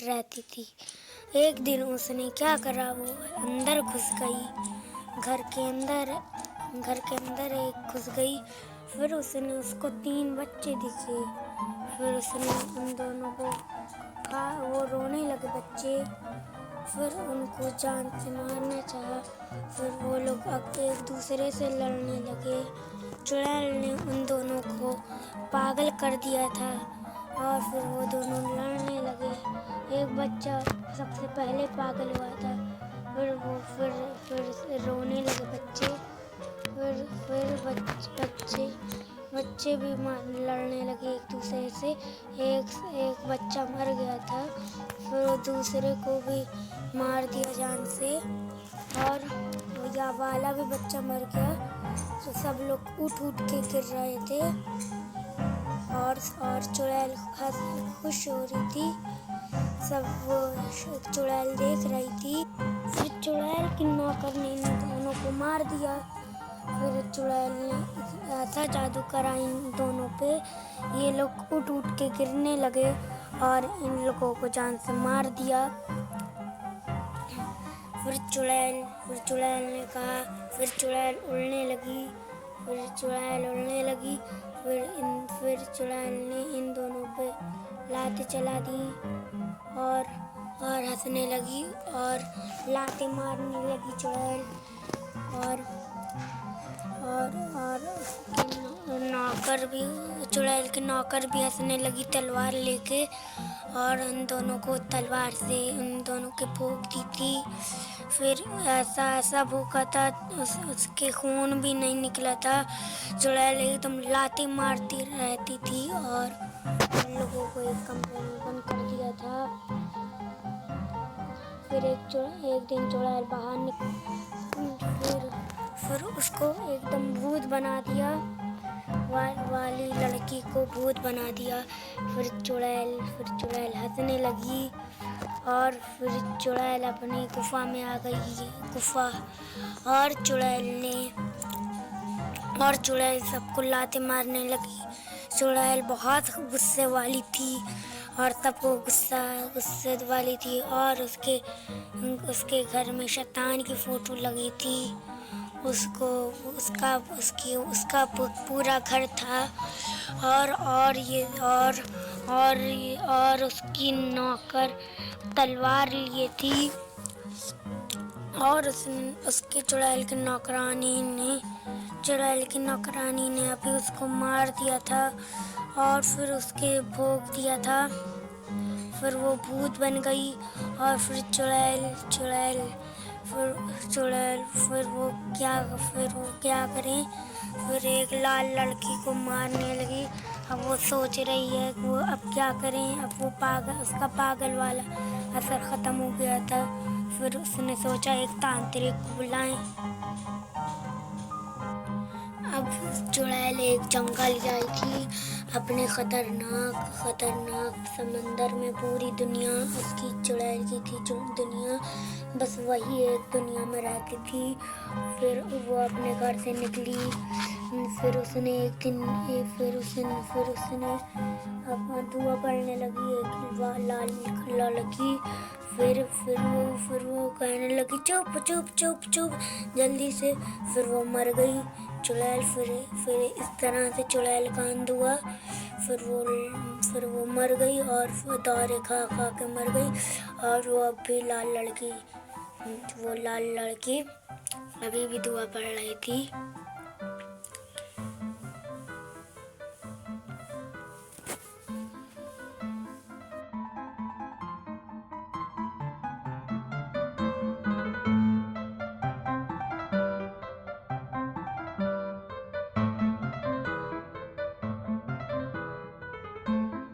रहती थी। एक दिन उसने क्या करा, वो अंदर घुस गई, घर के अंदर एक घुस गई। फिर उसने उसको 3 बच्चे दिखे। फिर उसने उन दोनों को कहा, वो रोने लगे बच्चे। फिर उनको जान से मारना चाहा। फिर वो लोग अब एक दूसरे से लड़ने लगे। चुड़ैल ने उन दोनों को पागल कर दिया था और फिर वो दोनों लड़ने लगे। एक बच्चा सबसे पहले पागल हुआ था। फिर रोने लगे बच्चे। बच्चे भी लड़ने लगे एक दूसरे से। एक बच्चा मर गया था। फिर वो दूसरे को भी मार दिया जान से, और या वाला भी बच्चा मर गया। तो सब लोग उठ के गिर रहे थे और चुड़ैल खुश हो रही थी। सब वो चुड़ैल देख रही थी। फिर चुड़ैल की नौकर ने इन दोनों को मार दिया। फिर चुड़ैल ने ऐसा जादू करा इन दोनों पे, ये लोग उठ के गिरने लगे और इन लोगों को जान से मार दिया। फिर चुड़ैल ने कहा, फिर चुड़ैल उड़ने लगी। फिर चुड़ैल ने इन दोनों पे लातें चला दी और हंसने लगी और लातें मारने लगी चुड़ैल। और चुड़ैल के नौकर भी हंसने लगी तलवार लेके, और उन दोनों को तलवार से उन दोनों के फूंक दी थी। फिर ऐसा भूखा था, उसके खून भी नहीं निकला था। चुड़ैल एकदम लातें मारती रहती थी और उन लोगों को एक कमरे में बंद कर दिया था। फिर एक दिन चुड़ैल बाहर निकली। फिर उसको एकदम भूत बना दिया, वाली लड़की को भूत बना दिया। फिर चुड़ैल हंसने लगी और फिर चुड़ैल अपनी गुफा में आ गई। और चुड़ैल सबको लातें मारने लगी। चुड़ैल बहुत गुस्से वाली थी और सबको गुस्से वाली थी, और उसके घर में शैतान की फोटो लगी थी। उसका पूरा घर था, और उसकी नौकर तलवार लिए थी, और उसके चुड़ैल की नौकरानी ने अभी उसको मार दिया था और फिर उसके भोग दिया था। फिर वो भूत बन गई और फिर वो क्या करें, फिर एक लाल लड़की को मारने लगी। अब वो सोच रही है कि वो अब क्या करें। अब वो उसका पागल वाला असर ख़त्म हो गया था। फिर उसने सोचा एक तांत्रिक को बुलाएं। अब चुड़ैल एक जंगल गई थी, अपने खतरनाक समंदर में। पूरी दुनिया उसकी चुड़ैल की थी, दुनिया बस वही एक दुनिया में रहती थी। फिर वो अपने घर से निकली। फिर उसने अपना दुआ पढ़ने लगी, एक लाल लड़की। फिर वो कहने लगी चुप जल्दी से। फिर वो मर गई चुड़ैल। फिर इस तरह से चुड़ैल का अंत हुआ। फिर वो मर गई और दौरे खा के मर गई। और वो अब भी लाल लड़की अभी भी दुआ पढ़ रही थी।